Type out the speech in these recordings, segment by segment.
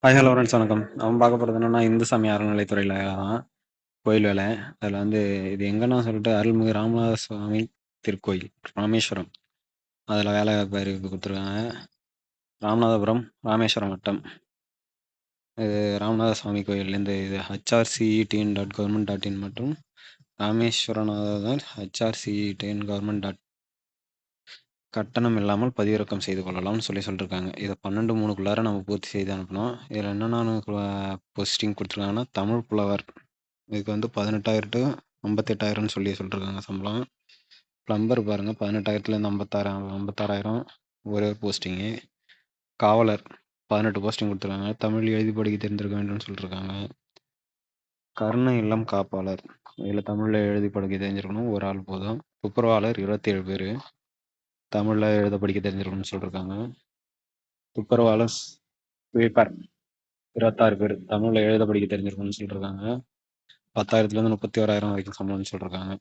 Hi hello friends வணக்கம். நம்ம பார்க்க போகிறது என்னன்னா இந்து சமய அறநிலைத்துறையில் தான் கோயில் வேலை. அதில் இது எங்கன்னா சொல்லிட்டு அருள்மிகு ராமநாத சுவாமி திருக்கோயில் ராமேஸ்வரம். அதில் வேலை பேர் கொடுத்துருக்காங்க. ராமநாதபுரம் ராமேஸ்வரம் வட்டம். இது ராமநாத சுவாமி கோயிலேருந்து இது HRCETN.government.in மற்றும் ராமேஸ்வரநாதர் HRCETN.government. கட்டணம் இல்லாமல் பதிவிறக்கம் செய்து கொள்ளலாம்னு சொல்லியிருக்காங்க. இதை 12/3க்குள்ளார நம்ம பூர்த்தி செய்து அனுப்பணும். இதில் என்னென்ன போஸ்டிங் கொடுத்துருக்காங்கன்னா தமிழ் புலவர். இதுக்கு 18,000 to 58,000ன்னு சொல்லியிருக்காங்க சம்பளம். பிளம்பர் பாருங்கள் 18,000லேருந்து 56,000 ஒரே போஸ்டிங்கு. காவலர் 18 போஸ்டிங் கொடுத்துருக்காங்க. தமிழ் எழுதி படிக்க தெரிஞ்சிருக்க வேண்டும்னு சொல்லியிருக்காங்க. கருணை இல்லம் காப்பாளர் இதில் தமிழில் எழுதி படிக்க தெரிஞ்சிருக்கணும், ஒரு ஆள் போதும். துப்புரவாளர் 27 பேர் தமிழில் எழுத படிக்க தெரிஞ்சிருக்கணும்னு சொல்லியிருக்காங்க. துப்புரவாளர் ஸ்வீப்பர் 26 பேர் தமிழில் எழுத படிக்க தெரிஞ்சிருக்கணும்னு சொல்லியிருக்காங்க. 10,000லேருந்து 31,000 வரைக்கும் சம்பளம்னு சொல்லியிருக்காங்க.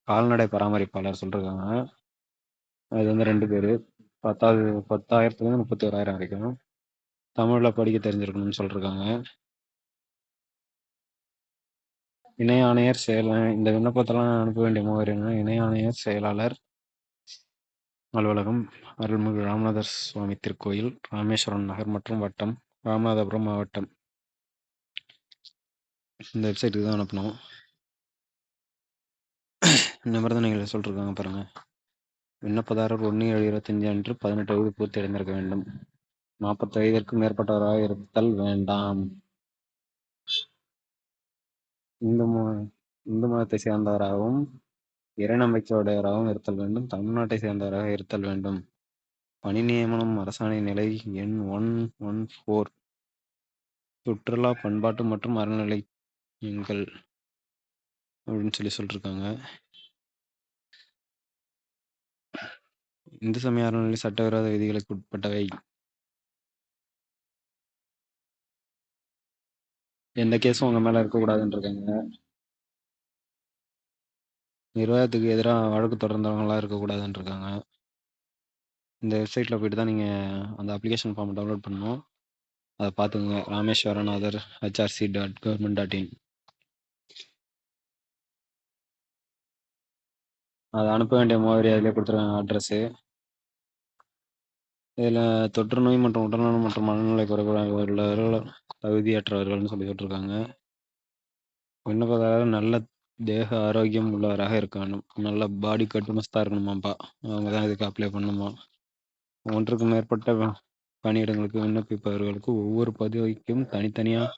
கால்நடை பராமரிப்பாளர் சொல்லியிருக்காங்க. அது 2 பேர் 10,000லேருந்து 31,000 வரைக்கும் தமிழில் படிக்க தெரிஞ்சிருக்கணும்னு சொல்லியிருக்காங்க. இணை ஆணையர் இந்த விண்ணப்பத்தெல்லாம் அனுப்ப வேண்டிய முகவரினா இணை ஆணையர் செயலாளர் அலுவலகம், அருள்மிகு ராமநாதர் சுவாமி திருக்கோயில், ராமேஸ்வரம் நகர் மற்றும் வட்டம், ராமநாதபுரம் மாவட்டம். இந்த வெப்சைட்டுக்கு தான் அனுப்பணும். நிபந்தனைகளை சொல்லியிருக்காங்க பாருங்க. விண்ணப்பதாரர் 1/7/25 அன்று 18 வயது பூர்த்தி அடைந்திருக்க வேண்டும். 40 வயதிற்கு மேற்பட்டவராக இருத்தல் வேண்டாம். இந்து மதத்தை சேர்ந்தவராகவும் இறை நம்பிக்கையுடையவராகவும் இருத்தல் வேண்டும். தமிழ்நாட்டை சேர்ந்தவராக இருத்தல் வேண்டும். பணி நியமனம் அரசாணை நிலை எண் 114 சுற்றுலா பண்பாட்டு மற்றும் அறநிலையங்கள் அப்படின்னு சொல்லியிருக்காங்க. இந்து சமய அறநிலை சட்டவிரோத விதிகளுக்கு உட்பட்டவை. எந்த கேஸும் உங்க மேல இருக்கக்கூடாதுன்னு இருக்காங்க. நிர்வாகத்துக்கு எதிராக வழக்கு தொடர்ந்தவங்களா இருக்கக்கூடாதுன்னு இருக்காங்க. இந்த வெப்சைட்டில் போயிட்டு தான் நீங்கள் அந்த அப்ளிகேஷன் ஃபார்ம் டவுன்லோட் பண்ணணும். அதை பார்த்துங்க. ராமேஸ்வரநாதர் HRC.government.in. அதை அனுப்ப வேண்டிய முகவரி அதிலே கொடுத்துருக்காங்க, அட்ரஸு. இதில் தொற்று நோய் மற்றும் உடல்நலம் மற்றும் மனநிலை குறைபாடுகள் தகுதியற்றவர்கள்னு சொல்லியிருக்காங்க. விண்ணப்பதாரர் நல்ல தேக ஆரோக்கியம் உள்ளவராக இருக்க வேண்டும். நல்ல பாடி கட்டுமஸ்தாக இருக்கணுமாப்பா. அவங்க தான் இதுக்கு அப்ளை பண்ணணுமா. ஒன்றுக்கு மேற்பட்ட பணியிடங்களுக்கு விண்ணப்பிப்பவர்களுக்கு ஒவ்வொரு பதவிக்கும் தனித்தனியாக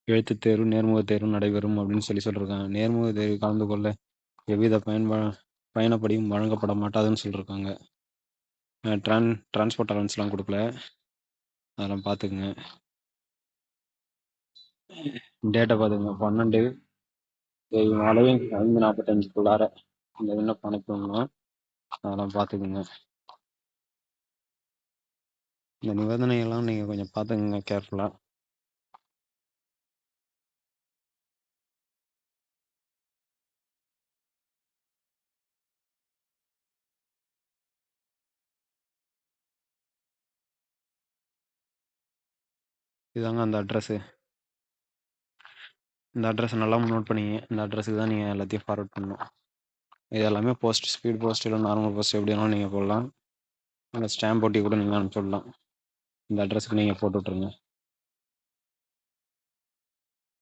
எழுத்துத் தேர்வு, நேர்முகத் தேர்வு நடைபெறும் அப்படின்னு சொல்லியிருக்காங்க. நேர்முக தேர்வு கலந்து கொள்ள எவ்வித பயணப்படியும் வழங்கப்பட மாட்டாதுன்னு சொல்லியிருக்காங்க. டிரான்ஸ்போர்ட் அலவன்ஸ்லாம் கொடுக்கல, அதெல்லாம் பார்த்துக்குங்க. டேட்டை பார்த்துக்குங்க. 12 மாலை 5:45க்குள்ளார இந்த விண்ணப்பம் அனுப்பணும். அதெல்லாம் பார்த்துக்குங்க. இந்த நிபந்தனைகள்லாம் நீங்கள் கொஞ்சம் பார்த்துக்குங்க கேர்ஃபுல்லாக. இதாங்க அந்த அட்ரஸு. இந்த அட்ரஸை நல்லா நோட் பண்ணிங்க. இந்த அட்ரஸுக்கு தான் நீங்கள் எல்லாத்தையும் ஃபார்வர்ட் பண்ணணும். இது எல்லாமே போஸ்ட், ஸ்பீட் போஸ்ட் இல்லை நார்மல் போஸ்ட் எப்படி வேணாலும் நீங்கள் போடலாம். அந்த ஸ்டாம்ப் ஒட்டி கூட நீங்கள் அனுப்பிச்சி விடலாம். இந்த அட்ரஸுக்கு நீங்கள் போட்டு விட்ருங்க.